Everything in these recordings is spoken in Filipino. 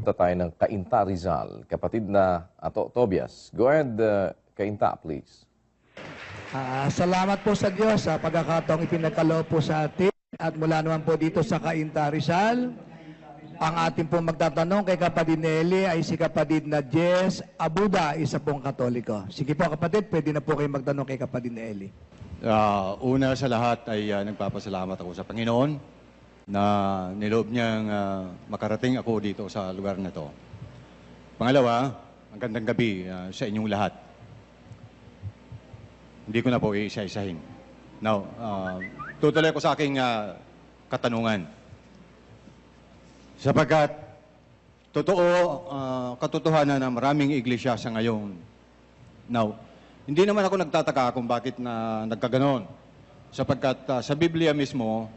pupunta tayo ng Cainta, Rizal. Kapatid na Tobias. Go ahead, Cainta, please. Salamat po sa Diyos sa pagkakataong ipinagkaloob po sa atin. At mula naman po dito sa Cainta, Rizal, ang ating pong magtatanong kay kapatid Nelly ay si kapatid na Jess Abuda, isa pong Katoliko. Sige po kapatid, pwede na po kayo magtanong kay kapatid Nelly. Una sa lahat ay nagpapasalamat ako sa Panginoon na niloob niyang makarating ako dito sa lugar na to. Pangalawa, magandang gabi sa inyong lahat. Hindi ko na po iisa-isahin. Now, tutuloy ko sa aking katanungan. Sapagkat totoo, katotohanan na maraming iglesia sa ngayon. Now, hindi naman ako nagtataka kung bakit na nagkaganon. Sapagkat sa Biblia mismo,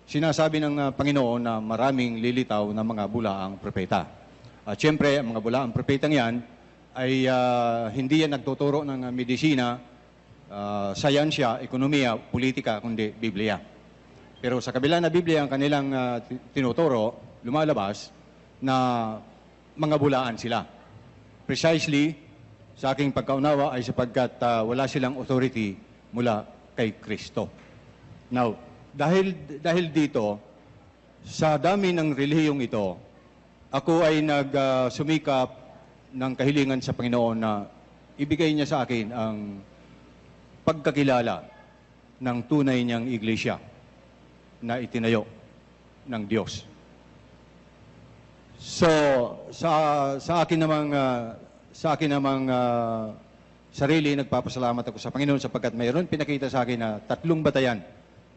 sinasabi ng Panginoon na maraming lilitaw na mga bulaang propeta. At siyempre, ang mga bulaang propetang yan ay hindi yan nagtuturo ng medisina, sayansya, ekonomiya, politika, kundi Biblia. Pero sa kabila na Biblia ang kanilang tinuturo, lumalabas na mga bulaan sila. Precisely, sa aking pagkaunawa ay sapagkat wala silang authority mula kay Kristo. Now, dahil dito, sa dami ng relihiyong ito, ako ay nagsumikap ng kahilingan sa Panginoon na ibigay niya sa akin ang pagkakilala ng tunay niyang iglesia na itinayo ng Diyos. So, sa akin namang sarili, nagpapasalamat ako sa Panginoon sapagkat mayroon pinakita sa akin na 3 batayan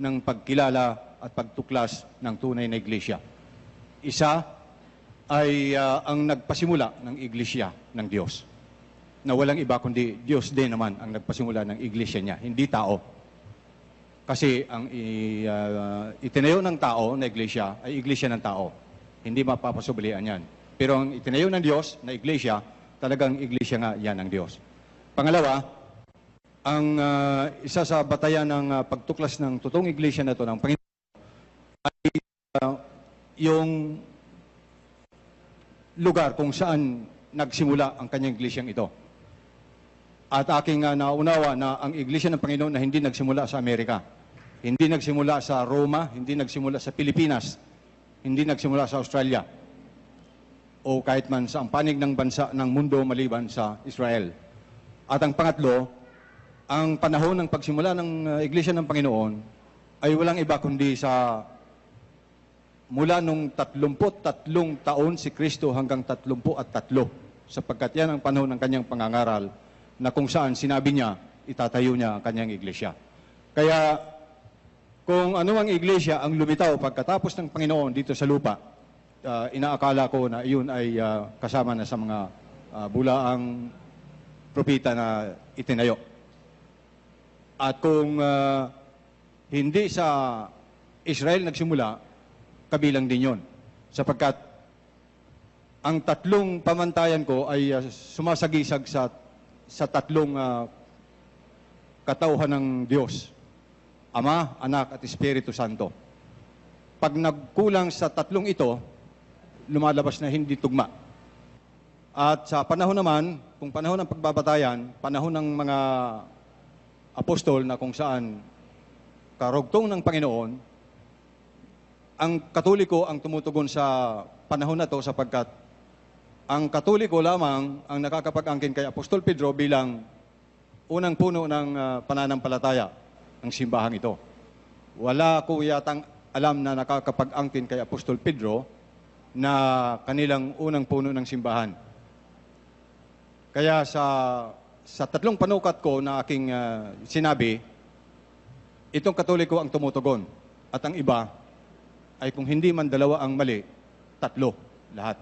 ng pagkilala at pagtuklas ng tunay na iglesia. Isa ay ang nagpasimula ng iglesia ng Diyos. Na walang iba kundi Diyos din naman ang nagpasimula ng iglesia niya, hindi tao. Kasi ang itinayo ng tao na iglesia ay iglesia ng tao. Hindi mapapasublian yan. Pero ang itinayo ng Diyos na iglesia, talagang iglesia nga yan ng Diyos. Pangalawa, ang isa sa batayan ng pagtuklas ng totoong iglesia na ito ng Panginoon ay yung lugar kung saan nagsimula ang kanyang iglesyang ito. At aking naunawa na ang iglesia ng Panginoon na hindi nagsimula sa Amerika, hindi nagsimula sa Roma, hindi nagsimula sa Pilipinas, hindi nagsimula sa Australia o kahit man sa panig ng bansa ng mundo maliban sa Israel. At ang pangatlo, ang panahon ng pagsimula ng Iglesia ng Panginoon ay walang iba kundi sa mula nung 33 taon si Kristo hanggang 33, sapagkat yan ang panahon ng kanyang pangangaral na kung saan sinabi niya, itatayo niya ang kanyang iglesia. Kaya kung anumang iglesia ang lumitaw pagkatapos ng Panginoon dito sa lupa, inaakala ko na iyon ay kasama na sa mga bulaang propeta na itinayo. At kung hindi sa Israel nagsimula, kabilang din yon. Sapagkat ang 3 pamantayan ko ay sumasagisag sa 3 katauhan ng Diyos. Ama, Anak, at Espiritu Santo. Pag nagkulang sa 3 ito, lumalabas na hindi tugma. At sa panahon naman, kung panahon ng pagbabatayan, panahon ng mga apostol na kung saan karugtong ng Panginoon, ang Katoliko ang tumutugon sa panahon na ito sapagkat ang Katoliko lamang ang nakakapag-angkin kay Apostol Pedro bilang unang puno ng pananampalataya ng simbahang ito. Wala ko yatang alam na nakakapag-angkin kay Apostol Pedro na kanilang unang puno ng simbahan. Kaya sa 3 panukat ko na aking sinabi, itong Katoliko ang tumutugon. At ang iba ay kung hindi man 2 ang mali, 3 lahat.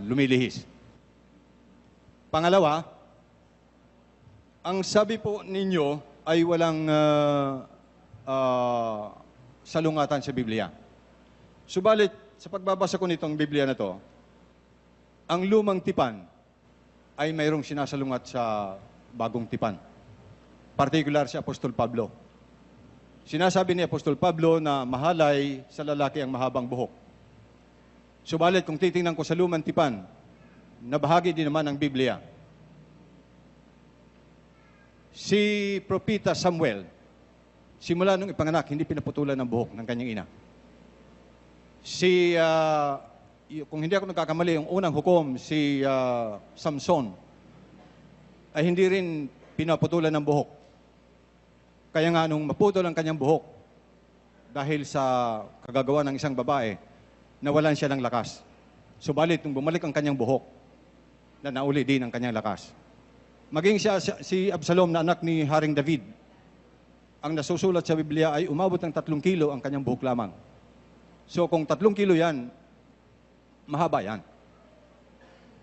Lumilihis. Pangalawa, ang sabi po ninyo ay walang salungatan sa Biblia. Subalit, sa pagbabasa ko nitong Biblia na to, ang lumang tipan ay mayroong sinasalungat sa bagong tipan. Particular si Apostol Pablo. Sinasabi ni Apostol Pablo na mahalay sa lalaki ang mahabang buhok. Subalit kung titingnan ko sa lumang tipan, na bahagi din naman ng Biblia, si Propeta Samuel, simula nung ipanganak, hindi pinaputulan ng buhok ng kanyang ina. Kung hindi ako nagkakamali, yung unang hukom, si Samson, ay hindi rin pinaputulan ng buhok. Kaya nga nung maputol ang kanyang buhok, dahil sa kagagawa ng isang babae, nawalan siya ng lakas. Subalit, nung bumalik ang kanyang buhok, na nauli din ang kanyang lakas. Maging si Absalom na anak ni Haring David, ang nasusulat sa Biblia ay umabot ng 3 kilo ang kanyang buhok lamang. So kung 3 kilo yan, mahaba yan.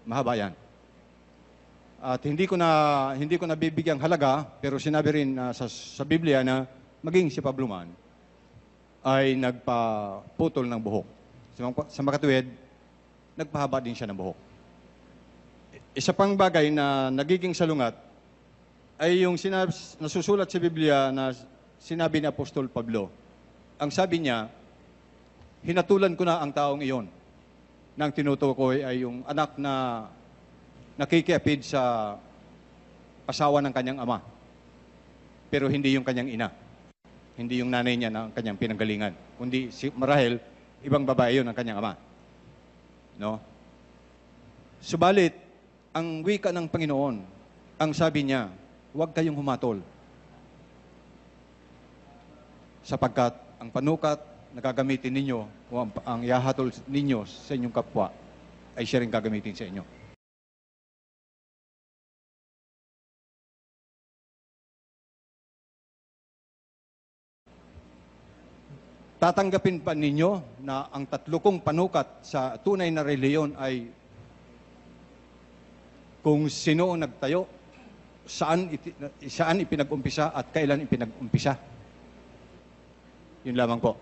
Mahaba yan. At hindi ko na bibigyang halaga, pero sinabi rin sa Biblia na maging si Pablo man ay nagpaputol ng buhok. Sa makatuwid, nagpahaba din siya ng buhok. Isa pang bagay na nagiging salungat ay yung nasusulat sa Biblia na sinabi ni Apostol Pablo. Ang sabi niya, hinatulan ko na ang taong iyon. Nang tinutukoy ay yung anak na nakikiapid sa asawa ng kanyang ama. Pero hindi yung kanyang ina. Hindi yung nanay niya na kanyang pinanggalingan. Kundi marahil, ibang babae yun ang kanyang ama. No? Subalit, ang wika ng Panginoon, ang sabi niya, huwag kayong humatol. Sapagkat ang panukat na gagamitin ninyo, o ang ihahatol ninyo sa inyong kapwa, ay siya rin gagamitin sa inyo. Tatanggapin pa ninyo na ang 3 kong panukat sa tunay na reliyon ay kung sino ang nagtayo, saan ipinag-umpisa at kailan ipinag-umpisa. Yun lamang po.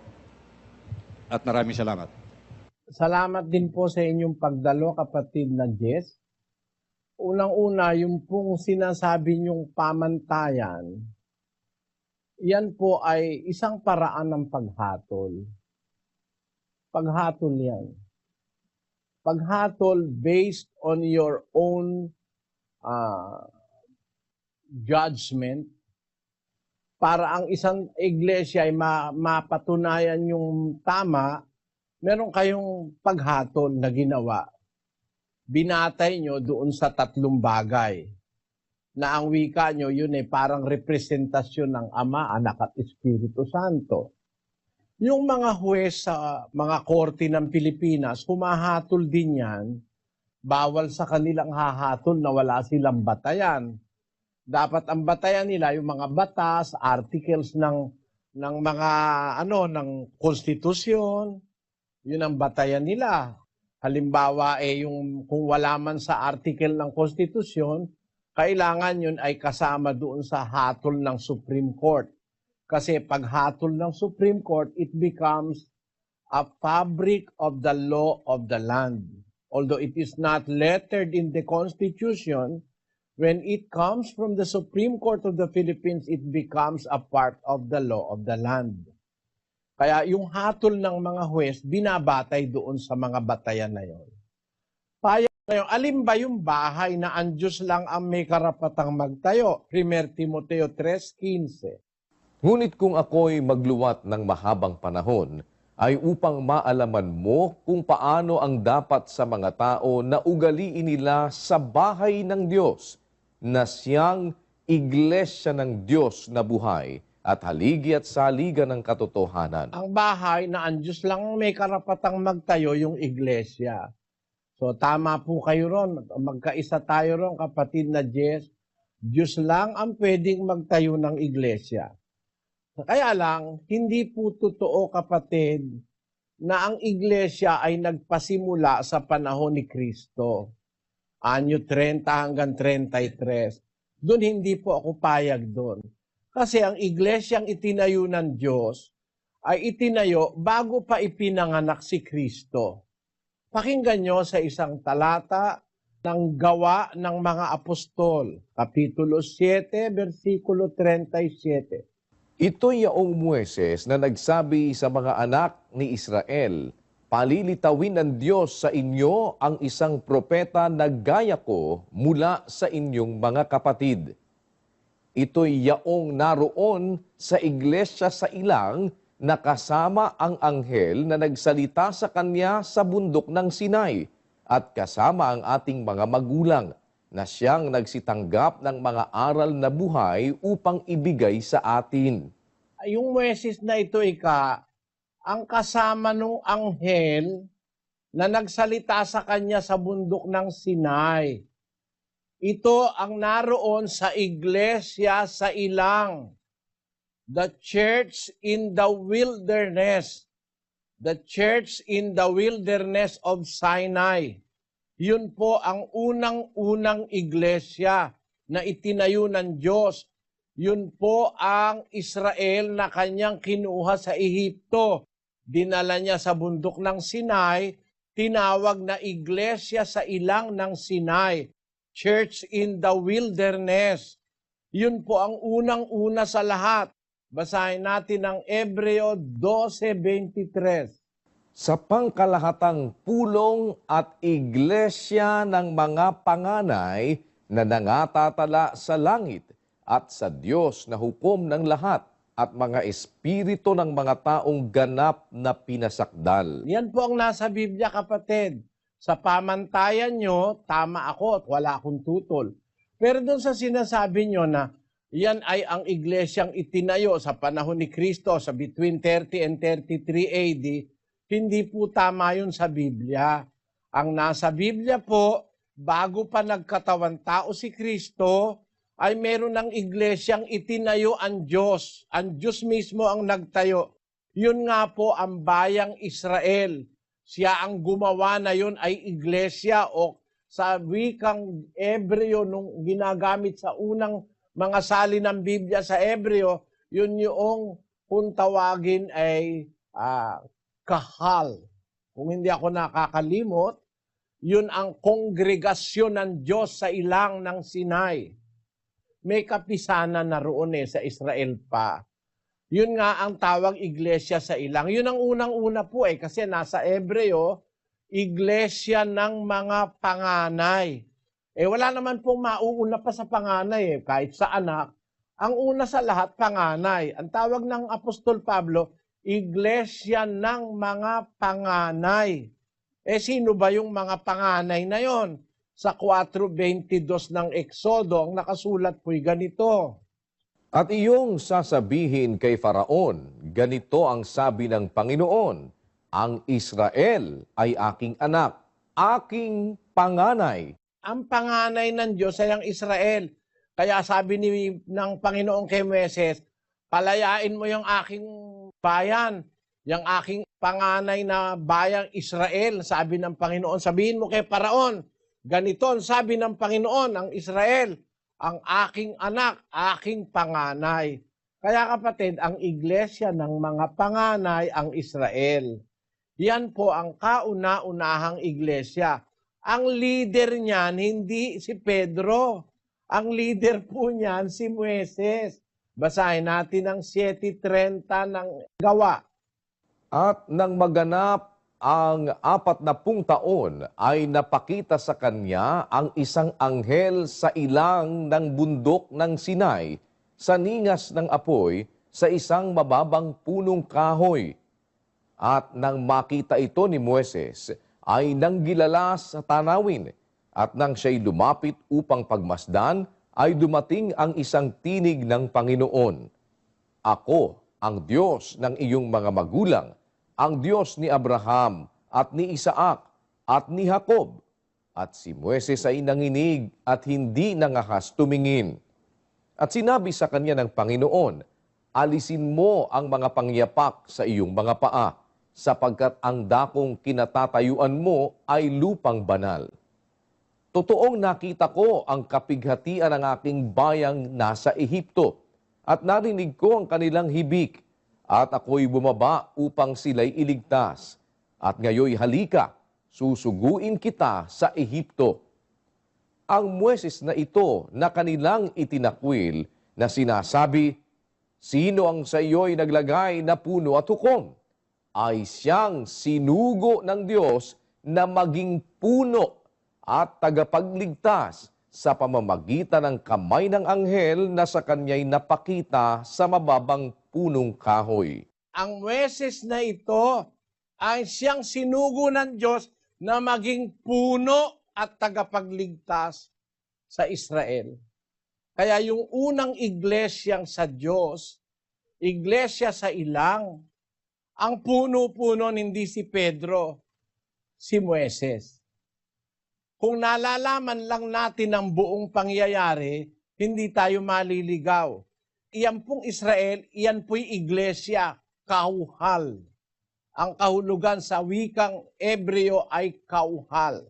At maraming salamat. Salamat din po sa inyong pagdalo, kapatid na Jess. Unang-una, yung pong sinasabi niyong pamantayan, yan po ay isang paraan ng paghatol. Paghatol yan. Paghatol based on your own judgment para ang isang iglesia ay mapatunayan yung tama, meron kayong paghatol na ginawa. Binatay nyo doon sa 3 bagay na ang wika nyo, yun ay parang representasyon ng Ama, Anak at Espiritu Santo. Yung mga huwes sa mga korte ng Pilipinas, humahatol din yan, bawal sa kanilang hahatol na wala silang batayan. Dapat ang batayan nila, yung mga batas, articles ng mga ng konstitusyon, yun ang batayan nila. Halimbawa, yung kung wala man sa article ng konstitusyon, kailangan yun ay kasama doon sa hatol ng Supreme Court. Kasi pag hatol ng Supreme Court, it becomes a fabric of the law of the land. Although it is not lettered in the Constitution, when it comes from the Supreme Court of the Philippines, it becomes a part of the law of the land. Kaya yung hatol ng mga huwes, binabatay doon sa mga batayan na yon. Ngayon, alin ba yung bahay na ang Diyos lang ang may karapatang magtayo? 1 Timoteo 3:15. Ngunit kung ako'y magluwat ng mahabang panahon, ay upang maalaman mo kung paano ang dapat sa mga tao na ugaliin nila sa bahay ng Diyos, na siyang iglesia ng Diyos na buhay at haligi at saligan ng katotohanan. Ang bahay na ang Diyos lang may karapatang magtayo, yung iglesia. So tama po kayo ron, magkaisa tayo ron, kapatid na Jess. Diyos lang ang pwedeng magtayo ng iglesia. Kaya lang, hindi po totoo, kapatid, na ang iglesia ay nagpasimula sa panahon ni Kristo. Anyo 30 hanggang 33. Doon hindi po ako payag doon. Kasi ang iglesyang itinayo ng Diyos ay itinayo bago pa ipinanganak si Kristo. Pakinggan nyo sa isang talata ng Gawa ng mga Apostol, Kapitulo 7, versikulo 37. Ito yaong Moises na nagsabi sa mga anak ni Israel, palilitawin ng Diyos sa inyo ang isang propeta na gaya ko mula sa inyong mga kapatid. Ito'y yaong naroon sa iglesia sa ilang na kasama ang anghel na nagsalita sa kanya sa bundok ng Sinai at kasama ang ating mga magulang na siyang nagsitanggap ng mga aral na buhay upang ibigay sa atin. Yung Moises na ito, ang kasama nung anghel na nagsalita sa kanya sa bundok ng Sinai. Ito ang naroon sa iglesia sa ilang. The church in the wilderness. The church in the wilderness of Sinai. Yun po ang unang-unang iglesia na itinayo ng Diyos. Yun po ang Israel na kanyang kinuha sa Ehipto. Dinala niya sa bundok ng Sinai, tinawag na iglesia sa ilang ng Sinai. Church in the wilderness. Yun po ang unang-una sa lahat. Basahin natin ang Hebreo 12:23. Sa pangkalahatang pulong at iglesia ng mga panganay na nangatatala sa langit at sa Diyos na hukom ng lahat at mga espiritu ng mga taong ganap na pinasakdal. Yan po ang nasa Biblia, kapatid. Sa pamantayan nyo, tama ako at wala akong tutol. Pero doon sa sinasabi nyo na yan ay ang iglesyang itinayo sa panahon ni Kristo sa between 30 and 33 AD, hindi po tama yun sa Biblia. Ang nasa Biblia po, bago pa nagkatawan tao si Kristo, ay meron ng iglesyang itinayo ang Diyos. Ang Diyos mismo ang nagtayo. Yun nga po ang bayang Israel. Siya ang gumawa na yun ay iglesia o sa wikang Hebreo nung ginagamit sa unang mga salin ng Biblia sa Hebreo, yun yung kung tawagin ay kahal. Kung hindi ako nakakalimot, yun ang kongregasyon ng Diyos sa ilang ng Sinai. May kapisanan na roon sa Israel pa. Yun nga ang tawag iglesia sa ilang. Yun ang unang-una po kasi nasa Hebreo, iglesia ng mga panganay. Wala naman pong mauuna pa sa panganay kahit sa anak. Ang una sa lahat, panganay. Ang tawag ng Apostol Pablo, iglesia ng mga panganay. Sino ba yung mga panganay na yon? Sa 4:22 ng Exodo, ang nakasulat po'y ganito. At iyong sasabihin kay Faraon, ganito ang sabi ng Panginoon, ang Israel ay aking anak, aking panganay. Ang panganay ng Diyos ay ang Israel. Kaya sabi ng Panginoon kay Moises, palayain mo yung aking bayan, yung aking panganay na bayang Israel, sabi ng Panginoon. Sabihin mo kay Faraon, ganito ang sabi ng Panginoon, ang Israel, ang aking anak, aking panganay. Kaya kapatid, ang iglesia ng mga panganay ang Israel. Yan po ang kauna-unahang iglesia. Ang leader niyan, hindi si Pedro. Ang leader po niyan, si Moises. Basahin natin ang 7:30 ng Gawa. At nang maganap ang 40 taon ay napakita sa kanya ang isang anghel sa ilang ng bundok ng Sinai sa ningas ng apoy sa isang mababang punong kahoy. At nang makita ito ni Moises ay nanggilala sa tanawin at nang siya'y lumapit upang pagmasdan ay dumating ang isang tinig ng Panginoon. Ako ang Diyos ng iyong mga magulang, ang Diyos ni Abraham at ni Isaac at ni Jacob. At si Moises ay nanginig at hindi nangahas tumingin. At sinabi sa kanya ng Panginoon, alisin mo ang mga pangyapak sa iyong mga paa, sapagkat ang dakong kinatatayuan mo ay lupang banal. Totoong nakita ko ang kapighatian ng aking bayang nasa Ehipto, at narinig ko ang kanilang hibik, at ako'y bumaba upang sila'y iligtas. At ngayoy halika, susuguin kita sa Ehipto. Ang Moises na ito na kanilang itinakwil na sinasabi, sino ang sa iyo'y naglagay na puno at hukom? ay siyang sinugo ng Diyos na maging puno at tagapagligtas sa pamamagitan ng kamay ng anghel na sa kanya'y napakita sa mababang punong kahoy. Ang Moises na ito ay siyang sinugo ng Diyos na maging puno at tagapagligtas sa Israel. Kaya yung unang iglesyang sa Diyos, iglesia sa ilang, ang puno-puno hindi si Pedro, si Moises. Kung nalalaman lang natin ang buong pangyayari, hindi tayo maliligaw. Iyan pong Israel, iyan po'y iglesia, kauhal. Ang kahulugan sa wikang Ebreo ay kauhal.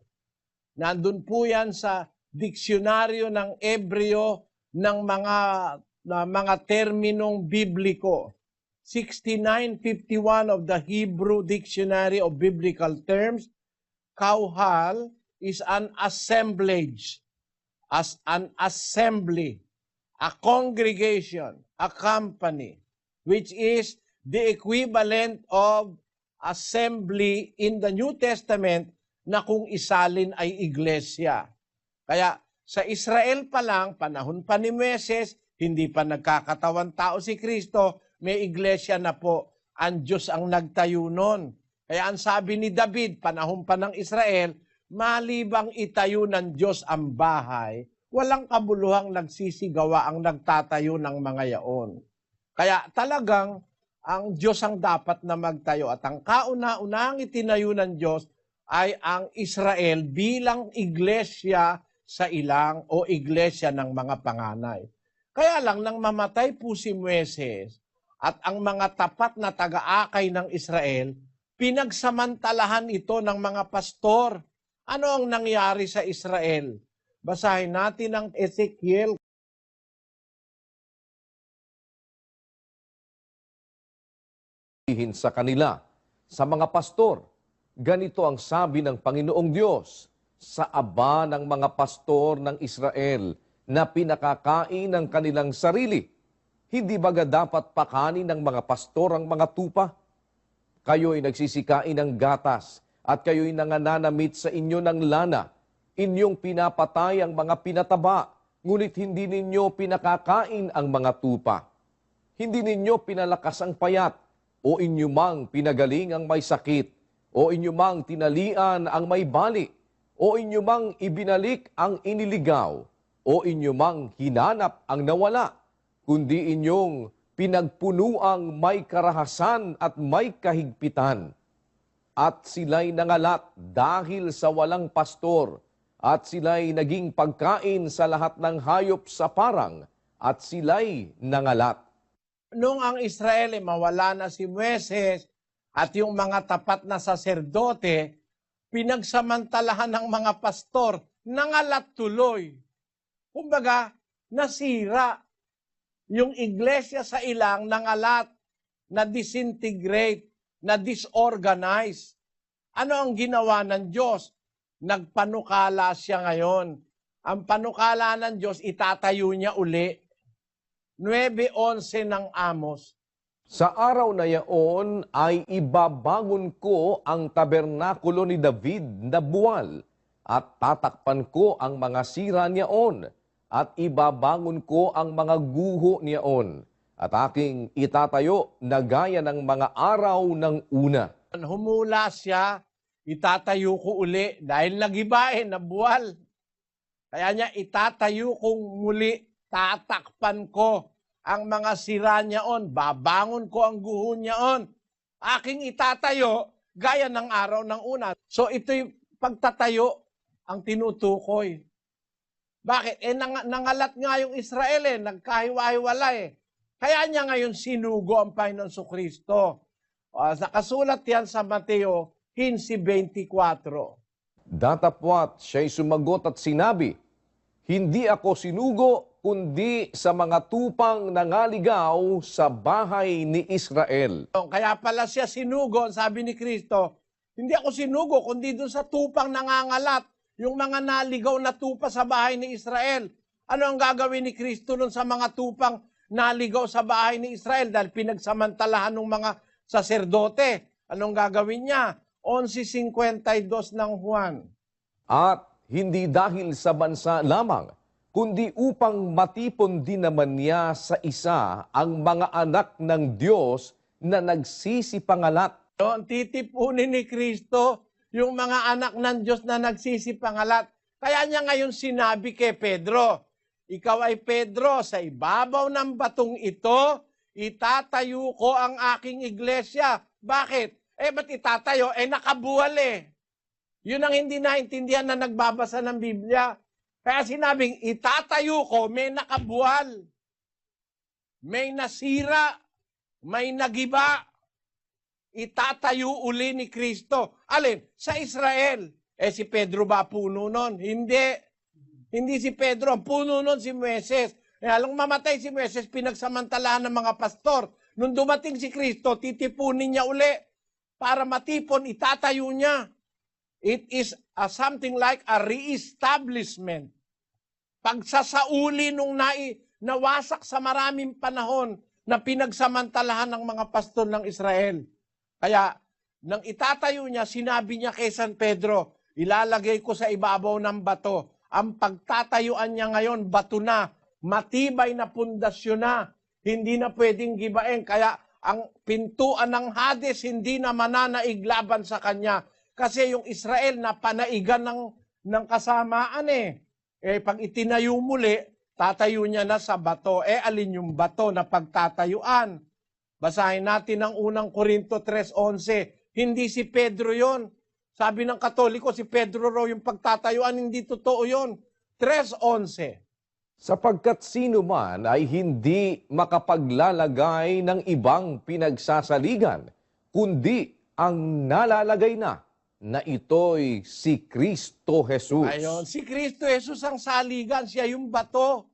Nandun po yan sa diksyonaryo ng Ebreo ng mga terminong bibliko. 6951 of the Hebrew Dictionary of Biblical Terms, kauhal is an assemblage, as an assembly, a congregation, a company, which is the equivalent of assembly in the New Testament na kung isalin ay iglesia. Kaya sa Israel pa lang, panahon pa ni Moises, hindi pa nagkakatawan tao si Kristo, may iglesia na po. Ang Diyos ang nagtayo nun. Kaya ang sabi ni David, panahon pa ng Israel, malibang itayo ng Diyos ang bahay, walang kabuluhang nagsisigawa ang nagtatayo ng mga yaon. Kaya talagang ang Diyos ang dapat na magtayo at ang kauna-unahang itinayo ng Diyos ay ang Israel bilang iglesia sa ilang o iglesia ng mga panganay. Kaya lang nang mamatay po si Moises at ang mga tapat na taga-akay ng Israel, pinagsamantalahan ito ng mga pastor. Ano ang nangyari sa Israel? Basahin natin ang Ezekiel. Sa kanila, sa mga pastor, ganito ang sabi ng Panginoong Diyos, sa aba ng mga pastor ng Israel na pinakakain ng kanilang sarili. Hindi baga dapat pakanin ng mga pastor ang mga tupa? Kayo'y nagsisikain ng gatas at kayo'y nangananamit sa inyo ng lana. Inyong pinapatay ang mga pinataba, ngunit hindi ninyo pinakakain ang mga tupa. Hindi ninyo pinalakas ang payat, o inyo mang pinagaling ang may sakit, o inyo mang tinalian ang may bali, o inyo mang ibinalik ang iniligaw, o inyo mang hinanap ang nawala, kundi inyong pinagpunuang may karahasan at may kahigpitan. At sila'y nangalat dahil sa walang pastor, at sila'y naging pagkain sa lahat ng hayop sa parang, at sila'y nangalat. Nung ang Israel ay mawala na si Moises at yung mga tapat na saserdote, pinagsamantalahan ng mga pastor, nangalat tuloy. Kumbaga, nasira. Yung iglesia sa ilang nangalat, na disintegrate, na disorganize. Ano ang ginawa ng Diyos? Nagpanukala siya ngayon. Ang panukala ng Diyos, itatayo niya uli. 9:11 ng Amos. Sa araw na yaon ay ibabangon ko ang tabernakulo ni David na buwal at tatakpan ko ang mga sira niyaon at ibabangon ko ang mga guho niyaon at aking itatayo na gaya ng mga araw ng una. Humula siya, itatayo ko uli dahil nagibain na buwal. Kaya niya itatayo kong muli, tatakpan ko ang mga sira niyaon, babangon ko ang guho niyaon. Aking itatayo gaya ng araw ng una. So ito'y pagtatayo ang tinutukoy. Bakit? Nangalat nga yung Israel nagkahiwa-hiwala Kaya niya ngayon sinugo ang Panginoon Kristo. Nakasulat yan sa Mateo 15:24. Datapwat siya'y sumagot at sinabi, hindi ako sinugo, kundi sa mga tupang nangaligaw sa bahay ni Israel. Kaya pala siya sinugo, sabi ni Kristo, hindi ako sinugo, kundi doon sa tupang nangangalat, yung mga naligaw na tupa sa bahay ni Israel. Ano ang gagawin ni Kristo doon sa mga tupang naligaw sa bahay ni Israel? Dahil pinagsamantalahan ng mga saserdote. Anong gagawin niya? 11:52 ng Juan. At hindi dahil sa bansa lamang, kundi upang matipon din naman niya sa isa ang mga anak ng Diyos na nagsisipangalat. Yun, titipunin ni Kristo yung mga anak ng Diyos na nagsisipangalat. Kaya niya ngayon sinabi kay Pedro, ikaw ay Pedro, sa ibabaw ng batong ito, itatayo ko ang aking iglesia. Bakit? Ba't itatayo? Nakabuwal eh. Yun ang hindi naintindihan na nagbabasa ng Biblia. Kaya sinabing, itatayo ko, may nakabuwal. May nasira. May nagiba. Itatayo uli ni Kristo. Alin? Sa Israel. Si Pedro ba puno nun? Hindi. Hindi si Pedro. Ang puno nun si Moises. Alang mamatay si Moises, pinagsamantalahan ng mga pastor. Nung dumating si Kristo, titipunin niya uli. Para matipon, itatayo niya. It is something like a re-establishment. Pagsasauli nung nawasak sa maraming panahon na pinagsamantalahan ng mga pastor ng Israel. Kaya, nang itatayo niya, sinabi niya kay San Pedro, ilalagay ko sa ibabaw ng bato. Ang pagtatayuan niya ngayon, bato na, matibay na pundasyon na, hindi na pwedeng gibain. Kaya, ang pintuan ng Hades hindi na mananaig laban sa kanya. Kasi yung Israel na panaigan ng kasamaan pag itinayo muli, tatayo niya na sa bato. Alin yung bato na pagtatayuan? Basahin natin ang unang Korinto 3:11. Hindi si Pedro yon. Sabi ng Katoliko, si Pedro raw yung pagtatayuan. Hindi totoo yon. 3:11. Sapagkat sino man ay hindi makapaglalagay ng ibang pinagsasaligan, kundi ang nalalagay na ito'y si Kristo Jesus. Ayon, si Kristo Jesus ang saligan, siya yung bato.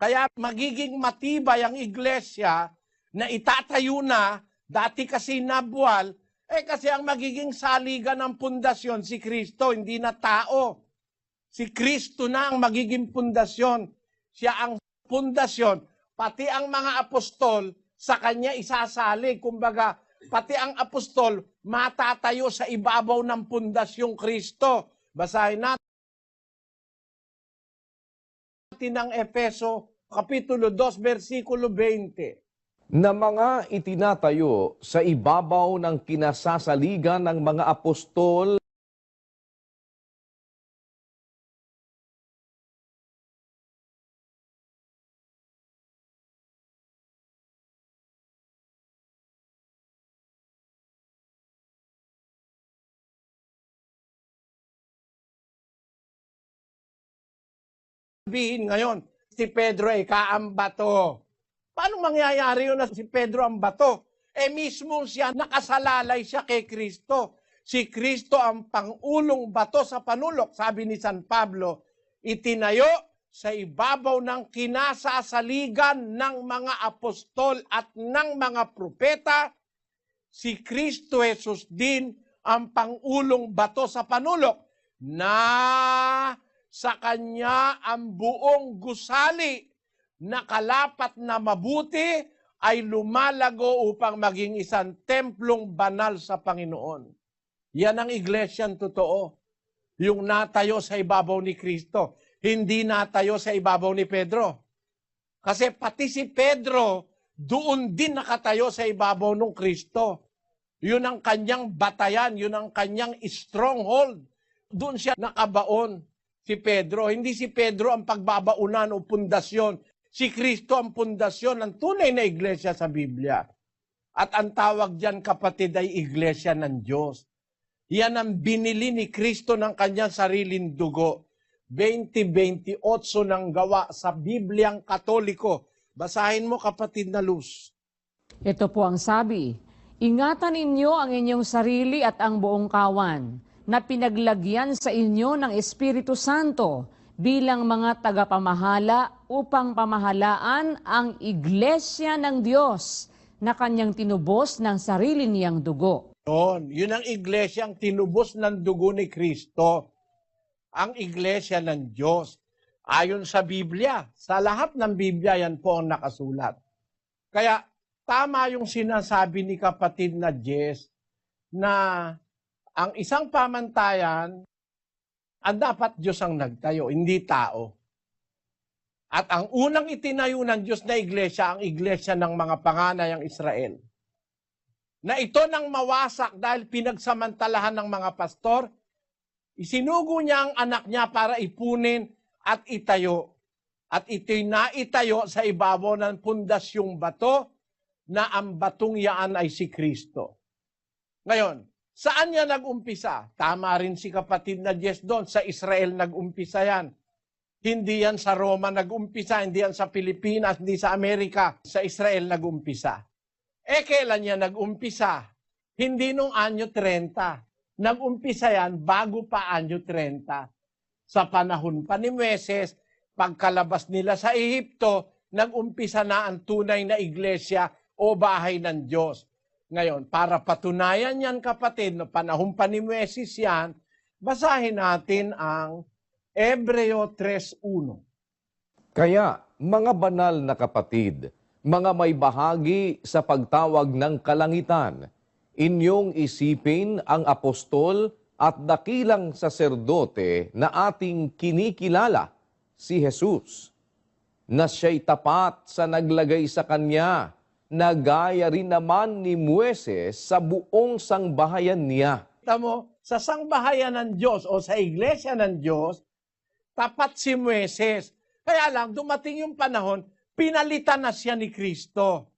Kaya magiging matibay ang iglesia na itatayo na, dati kasi nabuwal, kasi ang magiging saligan ng pundasyon, si Kristo, hindi na tao. Si Kristo na ang magiging pundasyon. Siya ang pundasyon, pati ang mga apostol, sa kanya isasali. Kumbaga, pati ang apostol, matatayo sa ibabaw ng pundasyong Kristo. Basahin natin ng Efeso, Kapitulo 2, versikulo 20. Na mga itinatayo sa ibabaw ng kinasasaligan ng mga apostol Sabihin ngayon, si Pedro ay kaambato. Paano mangyayari yun na si Pedro ang bato? Mismo siya, nakasalalay siya kay Kristo. Si Kristo ang pangulong bato sa panulok. Sabi ni San Pablo, itinayo sa ibabaw ng kinasasaligan ng mga apostol at ng mga propeta, si Kristo Jesus din ang pangulong bato sa panulok na sa kanya ang buong gusali na kalapat na mabuti ay lumalago upang maging isang templong banal sa Panginoon. Yan ang iglesyang totoo. Yung natayo sa ibabaw ni Kristo. Hindi natayo sa ibabaw ni Pedro. Kasi pati si Pedro, doon din nakatayo sa ibabaw ng Kristo. Yun ang kanyang batayan, yun ang kanyang stronghold. Doon siya nakabaon. Si Pedro, hindi si Pedro ang pagbabaunan o pundasyon. Si Kristo ang pundasyon ng tunay na iglesia sa Biblia. At ang tawag diyan, kapatid, ay iglesia ng Diyos. Yan ang binili ni Kristo ng kanyang sariling dugo. 20:28 ng gawa sa Bibliang Katoliko. Basahin mo, kapatid na Luz. Ito po ang sabi, ingatan ninyo ang inyong sarili at ang buong kawan na pinaglagyan sa inyo ng Espiritu Santo bilang mga tagapamahala upang pamahalaan ang iglesia ng Diyos na kanyang tinubos ng sarili niyang dugo. Yun ang iglesia ang tinubos ng dugo ni Kristo. Ang iglesia ng Diyos. Ayon sa Biblia, sa lahat ng Biblia yan po ang nakasulat. Kaya tama yung sinasabi ni kapatid na Jess, na ang isang pamantayan, ang dapat Diyos ang nagtayo, hindi tao. At ang unang itinayo ng Diyos na iglesia, ang iglesia ng mga panganay ang Israel. Na ito nang mawasak dahil pinagsamantalahan ng mga pastor, isinugo niya ang anak niya para ipunin at itayo. At ito'y naitayo sa ibabaw ng pundasyong bato na ang batong yaan ay si Kristo. Ngayon, saan niya nag-umpisa? Tama rin si kapatid na Jess doon, sa Israel nag-umpisa yan. Hindi yan sa Roma nag-umpisa, hindi yan sa Pilipinas, hindi sa Amerika. Sa Israel nag-umpisa. Kailan niya nag-umpisa? Hindi nung anyo 30. Nag-umpisa yan bago pa anyo 30. Sa panahon pa ni Moises, pagkalabas nila sa Ehipto, nag-umpisa na ang tunay na iglesia o bahay ng Diyos. Ngayon, para patunayan yan kapatid, no panahon pa ni Moises yan, basahin natin ang Hebreo 3:1. Kaya, mga banal na kapatid, mga may bahagi sa pagtawag ng kalangitan, inyong isipin ang apostol at dakilang saserdote na ating kinikilala, si Jesus, na siya'y tapat sa naglagay sa kanya, na gaya rin naman ni Moises sa buong sangbahayan niya. Kita mo, sa sangbahayan ng Diyos o sa iglesia ng Diyos, tapat si Moises. Kaya lang, dumating yung panahon, pinalitan na siya ni Kristo.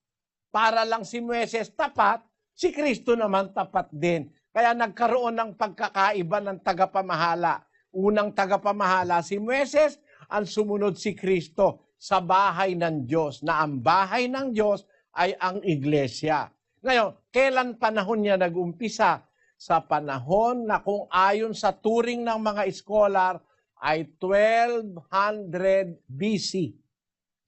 Para lang si Moises tapat, si Kristo naman tapat din. Kaya nagkaroon ng pagkakaiba ng tagapamahala. Unang tagapamahala si Moises, ang sumunod si Kristo sa bahay ng Diyos, na ang bahay ng Diyos ay ang iglesia. Ngayon, kailan panahon niya nag-umpisa? Sa panahon na kung ayon sa turing ng mga scholar ay 1200 BC.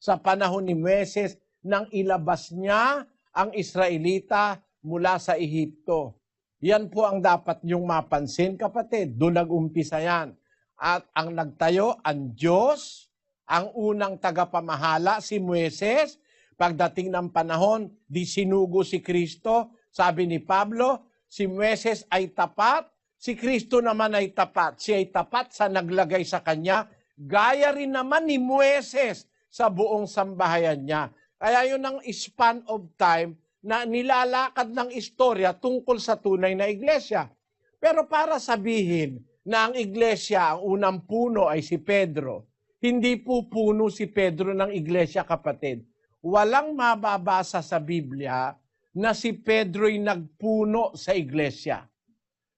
Sa panahon ni Moises nang ilabas niya ang Israelita mula sa Ehipto. Yan po ang dapat niyong mapansin kapatid. Doon nag-umpisa yan. At ang nagtayo, ang Diyos, ang unang tagapamahala, si Moises. Pagdating ng panahon, di sinugo si Kristo. Sabi ni Pablo, si Moises ay tapat, si Kristo naman ay tapat. Siya ay tapat sa naglagay sa kanya, gaya rin naman ni Moises sa buong sambahayan niya. Kaya yun ang span of time na nilalakad ng istorya tungkol sa tunay na iglesia. Pero para sabihin na ang iglesia, ang unang puno ay si Pedro, hindi po puno si Pedro ng iglesia kapatid. Walang mababasa sa Biblia na si Pedro'y nagpuno sa iglesia.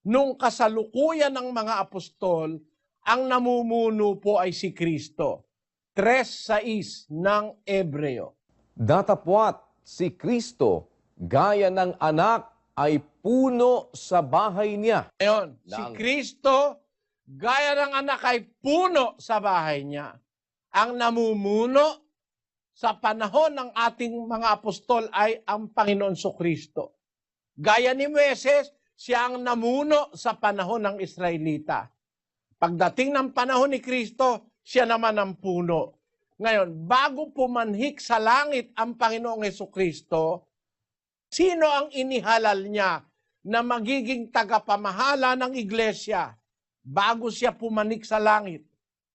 Nung kasalukuyan ng mga apostol, ang namumuno po ay si Kristo. 3:6 ng Hebreo. Datapwat si Kristo, gaya ng anak, ay puno sa bahay niya. Ngayon, si Kristo, gaya ng anak ay puno sa bahay niya. Ang namumuno sa panahon ng ating mga apostol ay ang Panginoon Kristo. Gaya ni Moises, siya ang namuno sa panahon ng Israelita. Pagdating ng panahon ni Kristo, siya naman ang puno. Ngayon, bago pumanhik sa langit ang Panginoong Kristo, sino ang inihalal niya na magiging tagapamahala ng iglesia bago siya pumanik sa langit?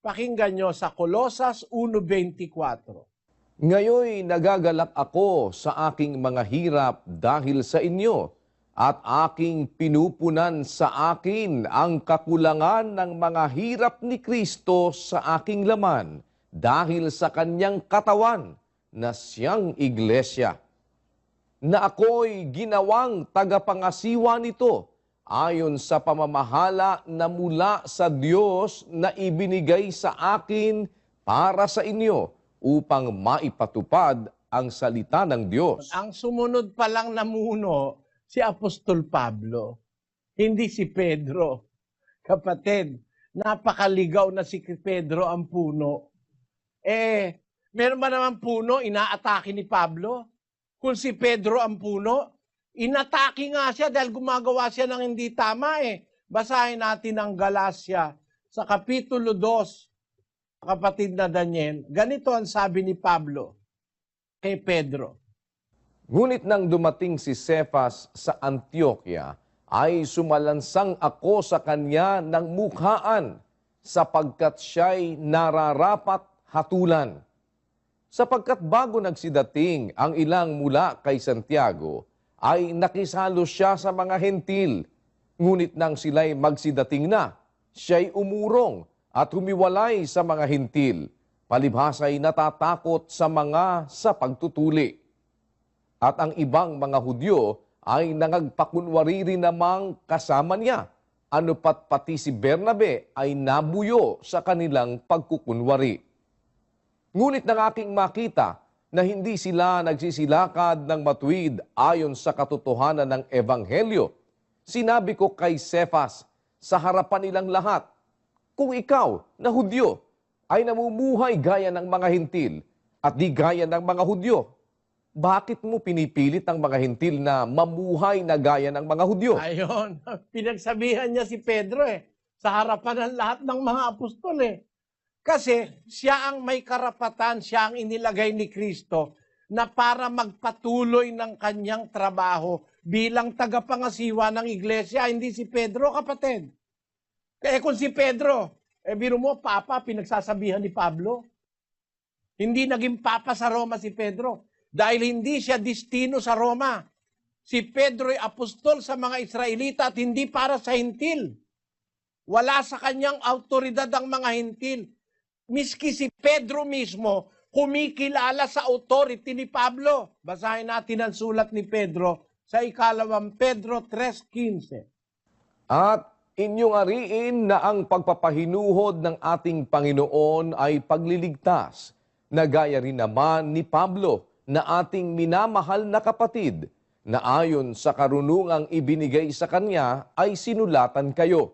Pakinggan nyo sa Colosas 1:24. Ngayoy nagagalak ako sa aking mga hirap dahil sa inyo, at aking pinupunan sa akin ang kakulangan ng mga hirap ni Kristo sa aking laman dahil sa kanyang katawan na siyang iglesia. Na ako'y ginawang tagapangasiwa nito ayon sa pamamahala na mula sa Diyos na ibinigay sa akin para sa inyo upang maipatupad ang salita ng Diyos. Ang sumunod pa lang namuno, si Apostol Pablo, hindi si Pedro. Kapatid, napakaligaw na si Pedro ang puno. Meron ba naman puno, inaatake ni Pablo? Kung si Pedro ang puno, inatake nga siya dahil gumagawa siya ng hindi tama Basahin natin ang Galacia sa Kapitulo 2, kapatid na Daniel. Ganito ang sabi ni Pablo kay Pedro. Ngunit nang dumating si Cephas sa Antioquia, ay sumalansang ako sa kanya ng mukhaan sapagkat siya'y nararapat hatulan. Sapagkat bago nagsidating ang ilang mula kay Santiago, ay nakisalo siya sa mga hentil. Ngunit nang sila'y magsidating na, siya'y umurong at humiwalay sa mga hentil. Palibhasa'y natatakot sa pagtutuli. At ang ibang mga Hudyo ay nangagpakunwari rin namang kasama niya. Ano pat pati si Bernabe ay nabuyo sa kanilang pagkukunwari. Ngunit nang aking makita na hindi sila nagsisilakad ng matuwid ayon sa katotohanan ng Ebanghelyo, sinabi ko kay Cephas sa harapan nilang lahat, kung ikaw na Hudyo ay namumuhay gaya ng mga hentil at di gaya ng mga Hudyo, bakit mo pinipilit ang mga hentil na mamuhay na gaya ng mga Hudyo? Ayon, pinagsabihan niya si Pedro sa harapan ng lahat ng mga apostol Kasi siya ang may karapatan, siya ang inilagay ni Kristo na para magpatuloy ng kanyang trabaho bilang tagapangasiwa ng iglesia, hindi si Pedro, kapatid. Kaya kung si Pedro, biro mo, Papa, pinagsasabihan ni Pablo. Hindi naging Papa sa Roma si Pedro dahil hindi siya destino sa Roma. Si Pedro ay apostol sa mga Israelita at hindi para sa hintil. Wala sa kanyang autoridad ang mga hintil. Miski si Pedro mismo, kumikilala sa authority ni Pablo. Basahin natin ang sulat ni Pedro sa 2 Pedro 3:15. At inyong ariin na ang pagpapahinuhod ng ating Panginoon ay pagliligtas, na gaya rin naman ni Pablo na ating minamahal na kapatid, na ayon sa karunungang ibinigay sa kanya ay sinulatan kayo.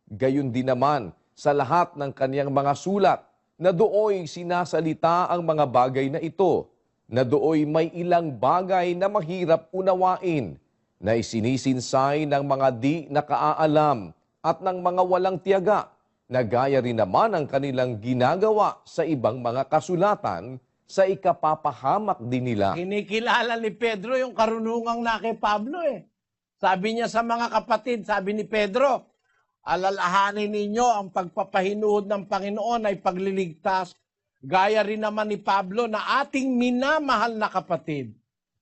Gayon din naman sa lahat ng kaniyang mga sulat, na dooy sinasalita ang mga bagay na ito, na dooy may ilang bagay na mahirap unawain, na isinisinsay ng mga di nakaalam at ng mga walang tiyaga, na gaya rin naman ang kanilang ginagawa sa ibang mga kasulatan sa ikapapahamak din nila. Kinikilala ni Pedro yung karunungang na kay Pablo Sabi niya sa mga kapatid, sabi ni Pedro, alalahanin ninyo ang pagpapahinuhod ng Panginoon ay pagliligtas, gaya rin naman ni Pablo na ating minamahal na kapatid.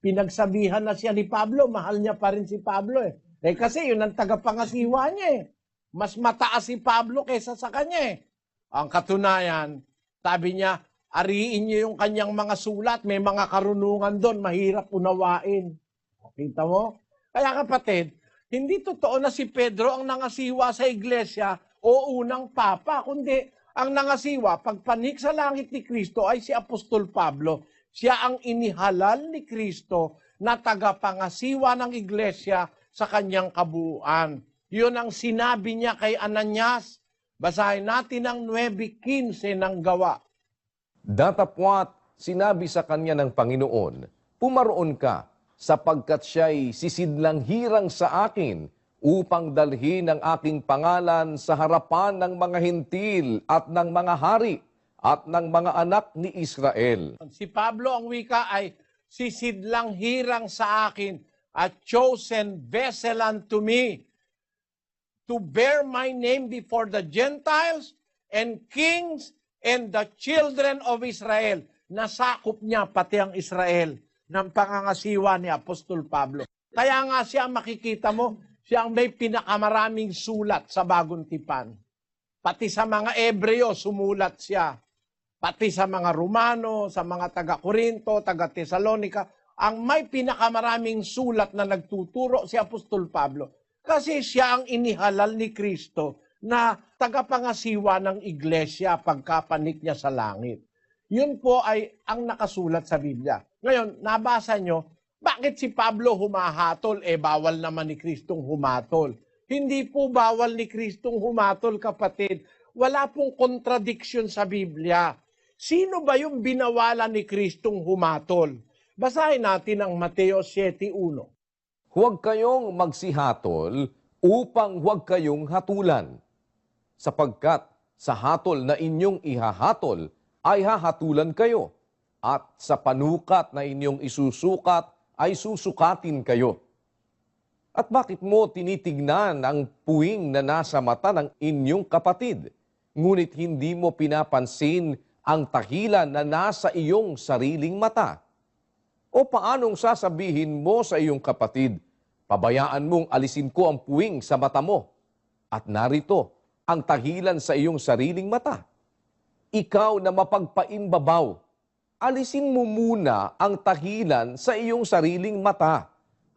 Pinagsabihan na siya ni Pablo, mahal niya pa rin si Pablo kasi yun ang tagapangasiwa niya Mas mataas si Pablo kaysa sa kanya Ang katunayan, sabi niya, ariin niyo yung kanyang mga sulat, may mga karunungan doon, mahirap unawain. Kita mo? Kaya kapatid, hindi totoo na si Pedro ang nangasiwa sa iglesia o unang papa, kundi ang nangasiwa, pagpanik sa langit ni Kristo ay si Apostol Pablo. Siya ang inihalal ni Kristo na tagapangasiwa ng iglesia sa kanyang kabuuan. Yun ang sinabi niya kay Ananias. Basahin natin ang 9:15 ng Gawa. Datapwat, sinabi sa kanya ng Panginoon, pumaroon ka, sapagkat siya'y sisidlang hirang sa akin upang dalhin ang aking pangalan sa harapan ng mga hintil at ng mga hari at ng mga anak ni Israel. Si Pablo ang wika ay sisidlang hirang sa akin, a chosen vessel unto me, to bear my name before the Gentiles and kings and the children of Israel. Nasakop niya pati ang Israel ng pangangasiwa ni Apostol Pablo. Kaya nga siya, makikita mo, siya ang may pinakamaraming sulat sa Bagong Tipan. Pati sa mga Ebreo, sumulat siya. Pati sa mga Romano, sa mga taga-Korinto, taga-Tesalonika, ang may pinakamaraming sulat na nagtuturo si Apostol Pablo. Kasi siya ang inihalal ni Kristo na tagapangasiwa ng iglesia pagkapanik niya sa langit. Yun po ay ang nakasulat sa Biblia. Ngayon, nabasa nyo, bakit si Pablo humahatol? Bawal naman ni Kristong humatol. Hindi po bawal ni Kristong humatol, kapatid. Wala pong contradiction sa Biblia. Sino ba yung binawalan ni Kristong humatol? Basahin natin ang Mateo 7:1. Huwag kayong magsihatol upang huwag kayong hatulan, sapagkat sa hatol na inyong ihahatol ay hahatulan kayo, at sa panukat na inyong isusukat ay susukatin kayo. At bakit mo tinitignan ang puwing na nasa mata ng inyong kapatid, ngunit hindi mo pinapansin ang tahilan na nasa iyong sariling mata? O paanong sasabihin mo sa iyong kapatid, pabayaan mong alisin ko ang puwing sa mata mo, at narito ang tahilan sa iyong sariling mata? Ikaw na mapagpaimbabaw, alisin mo muna ang tahilan sa iyong sariling mata.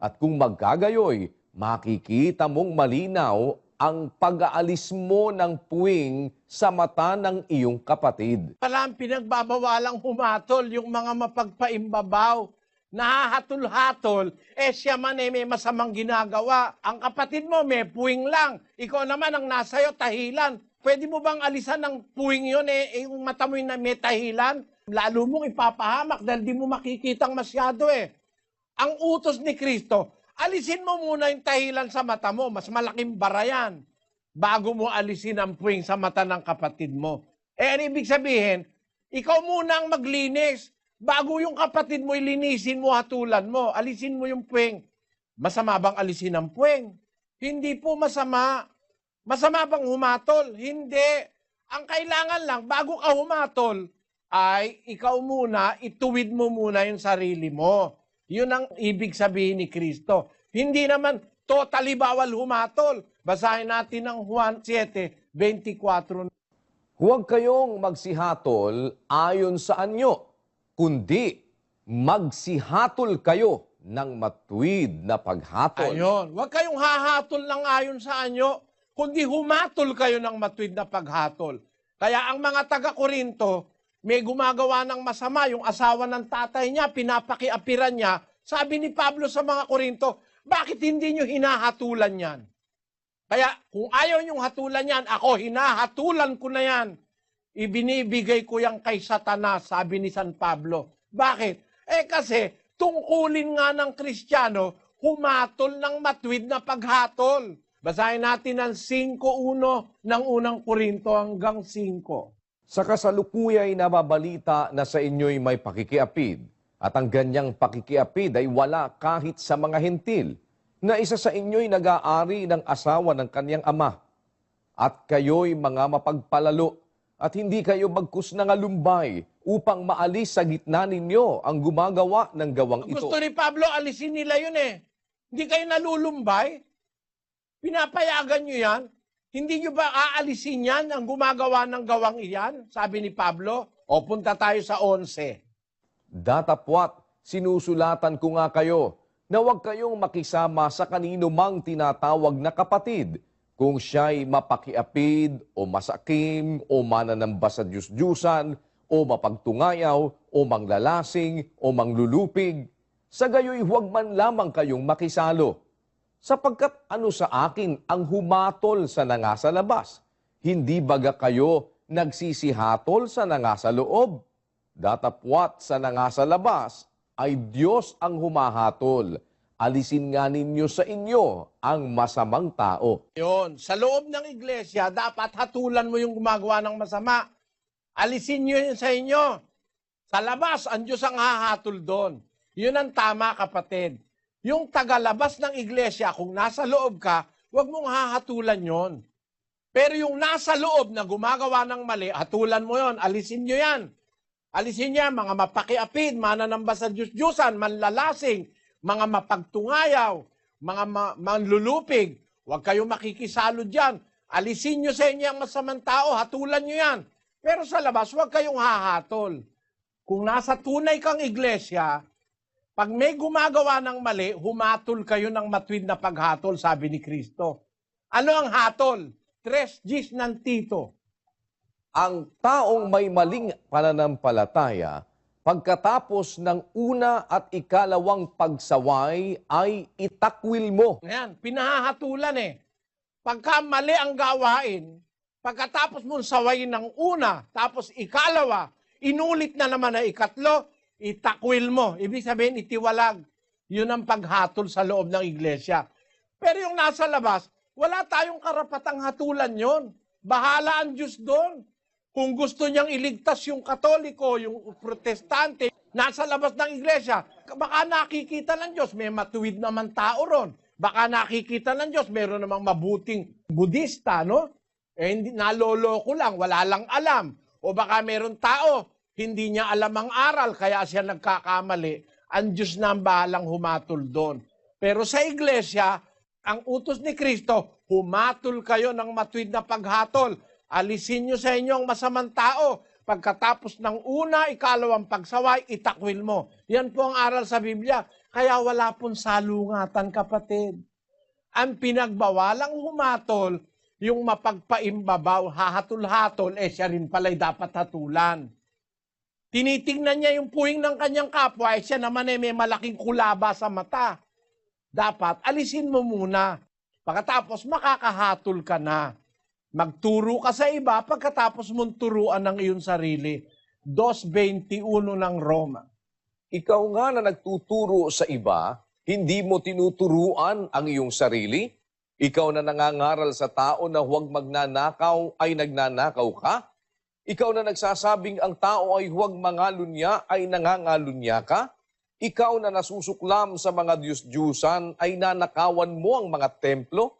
At kung magkagayoy, makikita mong malinaw ang pag-aalis mo ng puwing sa mata ng iyong kapatid. Palang pinagbabawalang humatol yung mga mapagpaimbabaw. Nahahatol-hatol, siya man may masamang ginagawa. Ang kapatid mo may puwing lang. Ikaw naman ang nasayo, tahilan. Pwede mo bang alisan ng puwing yun yung mata mo na may tahilan? Lalo mong ipapahamak dahil di mo makikitang masyado Ang utos ni Kristo, alisin mo muna yung tahilan sa mata mo. Mas malaking bara yan. Bago mo alisin ang puwing sa mata ng kapatid mo. Ano ibig sabihin? Ikaw muna ang maglinis. Bago yung kapatid mo ilinisin mo, hatulan mo, alisin mo yung puwing. Masama bang alisin ang puwing? Hindi po masama. Masama bang humatol? Hindi. Ang kailangan lang, bago ka humatol, ay ikaw muna, ituwid mo muna yung sarili mo. Yun ang ibig sabihin ni Kristo. Hindi naman totally bawal humatol. Basahin natin ang Juan 7:24. Huwag kayong magsihatol ayon sa anyo, kundi magsihatol kayo ng matuwid na paghatol. Ayun. Huwag kayong hahatol ng ayon sa anyo, kundi humatol kayo ng matuwid na paghatol. Kaya ang mga taga-Korinto, may gumagawa ng masama, yung asawa ng tatay niya, pinapakiapiran niya. Sabi ni Pablo sa mga Korinto, bakit hindi nyo hinahatulan yan? Kaya kung ayaw nyong hatulan yan, ako hinahatulan ko na yan. Ibinibigay ko yan kay Satanas, sabi ni San Pablo. Bakit? Kasi tungkulin nga ng Kristiyano, humatol ng matuwid na paghatol. Basahin natin ang 5:1 ng unang Korinto hanggang 5. Sa kasalukuyay nababalita na sa inyo'y may pakikiapid, at ang ganyang pakikiapid ay wala kahit sa mga hentil, na isa sa inyo'y nag-aari ng asawa ng kanyang ama, at kayo'y mga mapagpalalo, at hindi kayo bagkus na ngalumbay upang maalis sa gitna ninyo ang gumagawa ng gawang ito. Gusto ni Pablo, alisin nila yun Hindi kayo nalulumbay? Pinapayagan nyo yan? Hindi nyo ba aalisin yan ang gumagawa ng gawang iyan? Sabi ni Pablo. O punta tayo sa 11. Datapwat, sinusulatan ko nga kayo na huwag kayong makisama sa kanino mang tinatawag na kapatid, kung siya'y mapakiapid o masakim o mananamba sa Diyos-Diyusan o mapagtungayaw o manglalasing o manglulupig. Sa gayoy huwag man lamang kayong makisalo. Sapagkat ano sa akin ang humatol sa nangasa labas? Hindi baga kayo nagsisihatol sa nangasa loob? Datapwat sa nangasa labas ay Diyos ang humahatol. Alisin nga ninyo sa inyo ang masamang tao. Yun. Sa loob ng iglesia, dapat hatulan mo yung gumagawa ng masama. Alisin nyo yun sa inyo. Sa labas, ang Diyos ang hahatol doon. Yun ang tama, kapatid. Yung tagalabas ng iglesia, kung nasa loob ka, huwag mong hahatulan yon. Pero yung nasa loob na gumagawa ng mali, hatulan mo yon. Alisin nyo yan. Alisin niya mga mapakiapid, mananamba sa Diyos-Diyusan, manlalasing, mga mapagtungayaw, mga manlulupig. Huwag kayong makikisalo dyan. Alisin nyo sa inyo ang masamang tao, hatulan nyo yan. Pero sa labas, huwag kayong hahatol. Kung nasa tunay kang iglesia, pag may gumagawa ng mali, humatol kayo ng matuwid na paghatol, sabi ni Kristo. Ano ang hatol? 3 Gs ng Tito. Ang taong may maling pananampalataya, pagkatapos ng una at ikalawang pagsaway ay itakwil mo. Ayan, pinahahatulan Pagka mali ang gawain, pagkatapos mong sawayin ng una, tapos ikalawa, inulit na naman na ikatlo, itakwil mo. Ibig sabihin, itiwalag. Yun ang paghatol sa loob ng iglesia. Pero yung nasa labas, wala tayong karapatang hatulan yon. Bahala ang Diyos doon. Kung gusto niyang iligtas yung Katoliko, yung Protestante, nasa labas ng iglesia, baka nakikita ng Diyos, may matuwid naman tao ron. Baka nakikita ng Diyos, meron namang mabuting Budista, no? Hindi, naloloko lang, wala lang alam. O baka meron tao, hindi niya alam ang aral, kaya siya nagkakamali. Ang Diyos na ang bahalang humatol doon. Pero sa iglesia, ang utos ni Kristo, humatol kayo ng matuwid na paghatol. Alisin nyo sa inyo ang masamang tao. Pagkatapos ng una, ikalawang pagsaway, itakwil mo. Yan po ang aral sa Biblia. Kaya wala pong salungatan, kapatid. Ang pinagbawalang humatol, yung mapagpaimbabaw, hahatol-hatol, siya rin pala'y dapat hatulan. Tinitingnan niya yung puwing ng kanyang kapwa, siya naman may malaking kulaba sa mata. Dapat, alisin mo muna. Pagkatapos, makakahatol ka na. Magturo ka sa iba, pagkatapos mong turuan ng iyong sarili. 2:21 ng Roma. Ikaw nga na nagtuturo sa iba, hindi mo tinuturuan ang iyong sarili? Ikaw na nangangaral sa tao na huwag magnanakaw ay nagnanakaw ka? Ikaw na nagsasabing ang tao ay huwag mangalunya ay nangangalunya ka? Ikaw na nasusuklam sa mga Diyos-Diyusan ay nanakawan mo ang mga templo?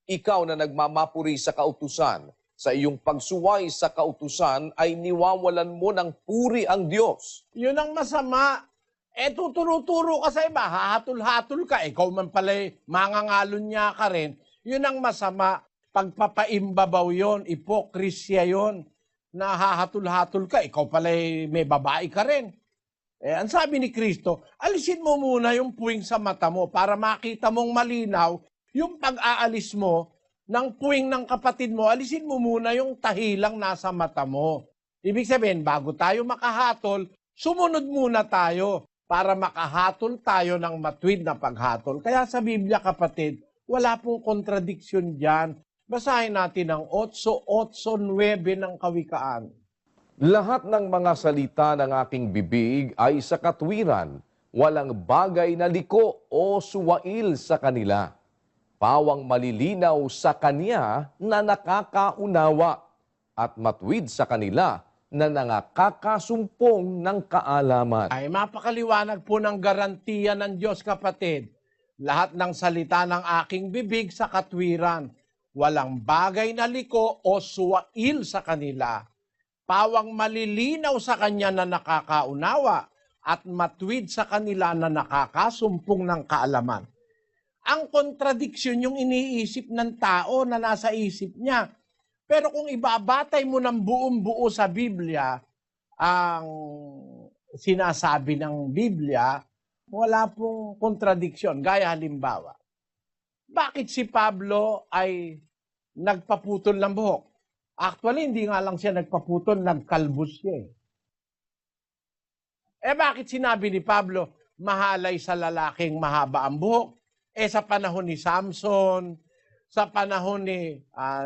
Ikaw na nagmamapuri sa kautusan, sa iyong pagsuway sa kautusan ay niwawalan mo ng puri ang Diyos. Yun ang masama. Tuturo-turo ka sa iba, hahatol-hatol ka, ikaw man pala'y mangangalunya ka rin. Yun ang masama. Pagpapaimbabaw yon, ipokrisya yon. Na hahatol-hatol ka, ikaw pala'y may babae ka rin. Ang sabi ni Kristo, alisin mo muna yung puwing sa mata mo para makita mong malinaw yung pag-aalis mo ng puwing ng kapatid mo, alisin mo muna yung tahilang nasa mata mo. Ibig sabihin, bago tayo makahatol, sumunod muna tayo para makahatol tayo ng matuwid na paghatol. Kaya sa Biblia, kapatid, wala pong kontradiksyon dyan. Basahin natin ang 8:8-9 ng Kawikaan. Lahat ng mga salita ng aking bibig ay sa katwiran, walang bagay na liko o suwail sa kanila. Pawang malilinaw sa kanya na nakakaunawa at matuwid sa kanila na nakakasumpong ng kaalaman. Ay mapakaliwanag po ng garantiya ng Diyos, kapatid. Lahat ng salita ng aking bibig sa katwiran, walang bagay na liko o suwail sa kanila. Pawang malilinaw sa kanya na nakakaunawa at matuwid sa kanila na nakakasumpong ng kaalaman. Ang kontradiksyon yung iniisip ng tao na nasa isip niya. Pero kung ibabatay mo ng buong-buo sa Biblia, ang sinasabi ng Biblia, wala pong kontradiksyon. Gaya halimbawa, bakit si Pablo ay nagpaputol ng buhok? Actually, hindi nga lang siya nagpaputol, nagkalbos siya. Bakit sinabi ni Pablo, mahalay sa lalaking mahaba ang buhok? Sa panahon ni Samson, sa panahon ni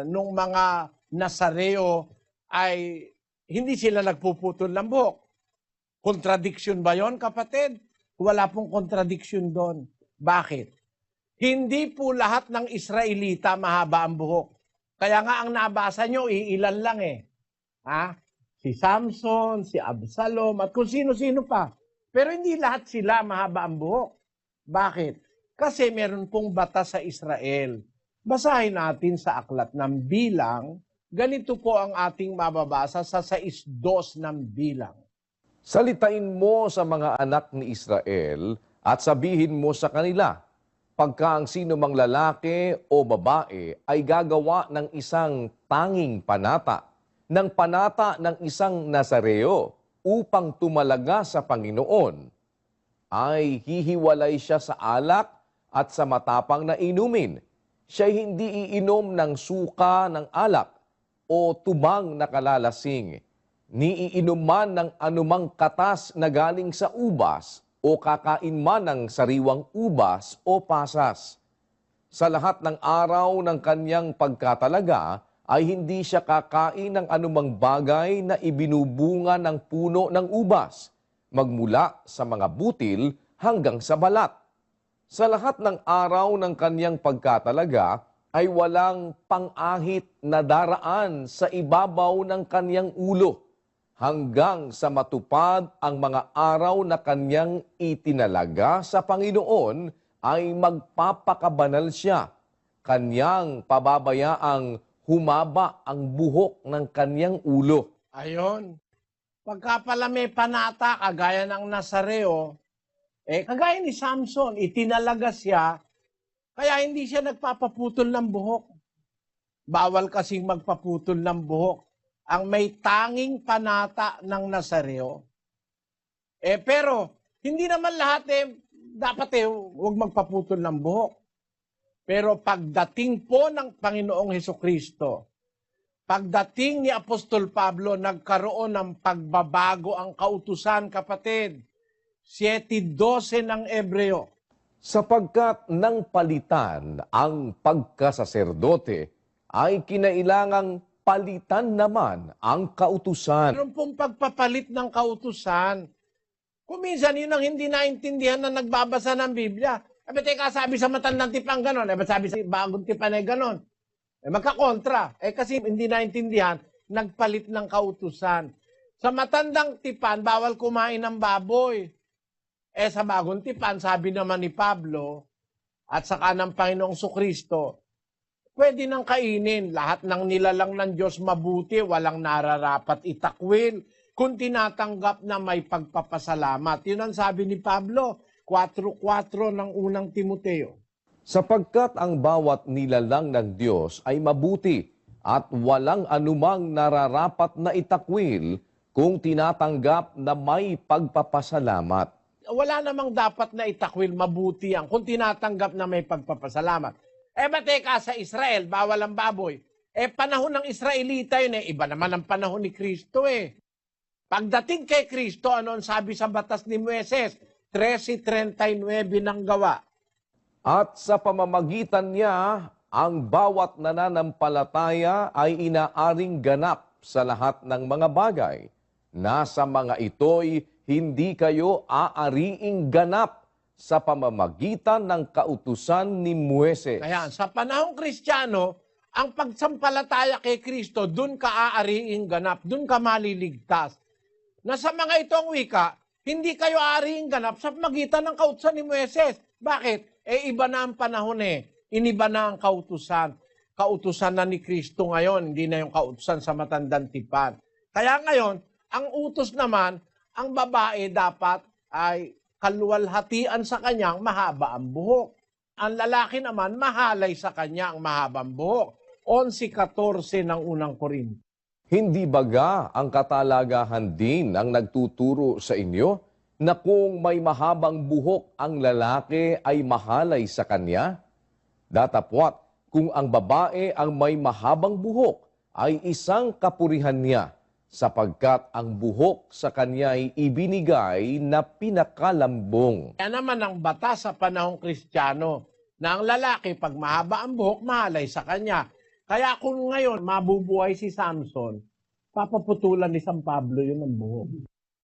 nung mga Nazareo, ay hindi sila nagpuputol ng buhok. Contradiction ba yon, kapatid? Wala pong contradiction doon. Bakit? Hindi po lahat ng Israelita mahaba ang buhok. Kaya nga ang nabasa nyo, iilan lang Si Samson, si Absalom, at kung sino-sino pa. Pero hindi lahat sila mahaba ang buhok. Bakit? Kasi meron pong batas sa Israel. Basahin natin sa aklat ng Bilang. Ganito po ang ating mababasa sa 6:2 ng Bilang. Salitain mo sa mga anak ni Israel at sabihin mo sa kanila, pagka ang sino mang lalaki o babae ay gagawa ng isang tanging panata, ng panata ng isang Nazareo upang tumalaga sa Panginoon, ay hihiwalay siya sa alak at sa matapang na inumin. Siya hindi iinom ng suka ng alak o tubang na kalalasing, ni iinom man ng anumang katas na galing sa ubas o kakain man ng sariwang ubas o pasas. Sa lahat ng araw ng kanyang pagkatalaga ay hindi siya kakain ng anumang bagay na ibinubunga ng puno ng ubas, magmula sa mga butil hanggang sa balat. Sa lahat ng araw ng kanyang pagkatalaga ay walang pang-ahit na daraan sa ibabaw ng kanyang ulo, hanggang sa matupad ang mga araw na kanyang itinalaga sa Panginoon ay magpapakabanal siya. Kanyang pababayaang humaba ang buhok ng kanyang ulo. Ayon. Pagka pala may panata, kagaya ng Nazareo, kagaya ni Samson, itinalaga siya, kaya hindi siya nagpapaputol ng buhok. Bawal kasing magpaputol ng buhok ang may tanging panata ng Nazareo. Pero, hindi naman lahat dapat huwag magpaputol ng buhok. Pero pagdating po ng Panginoong Hesukristo, pagdating ni Apostol Pablo, nagkaroon ng pagbabago ang kautusan, kapatid. 7:12 ng Ebreo. Sapagkat nang palitan ang pagkasaserdote, ay kinailangang palitan naman ang kautusan. Meron pong pagpapalit ng kautusan. Kung minsan yun ang hindi naintindihan na nagbabasa ng Biblia. Teka, sabi sa matandang tipang ganon. Sabi sa bagong tipan ay ganon. Magkakontra. Kasi hindi naintindihan, nagpalit ng kautusan. Sa matandang tipan, bawal kumain ng baboy. Sa bagong tipan, sabi naman ni Pablo, at saka ng Panginoong Sukristo, pwede nang kainin. Lahat ng nilalang ng Diyos mabuti, walang nararapat itakwil, kung tinatanggap na may pagpapasalamat. Yun ang sabi ni Pablo, 4:4 ng unang Timoteo. Sapagkat ang bawat nilalang ng Diyos ay mabuti at walang anumang nararapat na itakwil kung tinatanggap na may pagpapasalamat. Wala namang dapat na itakwil, mabuti yan kung tinatanggap na may pagpapasalamat. Teka, sa Israel, bawal ang baboy. Panahon ng Israelita yun iba naman ang panahon ni Kristo Pagdating kay Kristo, ano ang sabi sa batas ni Moises? 13:39 ng gawa. At sa pamamagitan niya, ang bawat nananampalataya ay inaaring ganap sa lahat ng mga bagay. Nasa mga ito'y hindi kayo aariing ganap sa pamamagitan ng kautusan ni Moises. Kaya sa panahong Kristiyano, ang pagsampalataya kay Kristo, dun ka aariing ganap, dun ka maliligtas. Na sa mga itong wika, hindi kayo aariing ganap sa pamamagitan ng kautusan ni Moises. Bakit? Iba na ang panahon Iniba na ang kautusan. Kautusan na ni Kristo ngayon, hindi na yung kautusan sa matandang tipan. Kaya ngayon, ang utos naman, ang babae dapat ay kaluwalhatian sa kanyang mahaba ang buhok. Ang lalaki naman, mahalay sa kanya ang mahabang buhok. 11:14 ng unang Korinto. Hindi baga ang katalagahan din ang nagtuturo sa inyo na kung may mahabang buhok ang lalaki ay mahalay sa kanya? Datapwat, kung ang babae ang may mahabang buhok ay isang kapurihan niya, sapagkat ang buhok sa kanya ay ibinigay na pinakalambong. Kaya naman ang batas sa panahong Kristiyano na ang lalaki pag mahaba ang buhok, mahalay sa kanya. Kaya kung ngayon mabubuhay si Samson, papaputulan ni San Pablo yun ang buhok.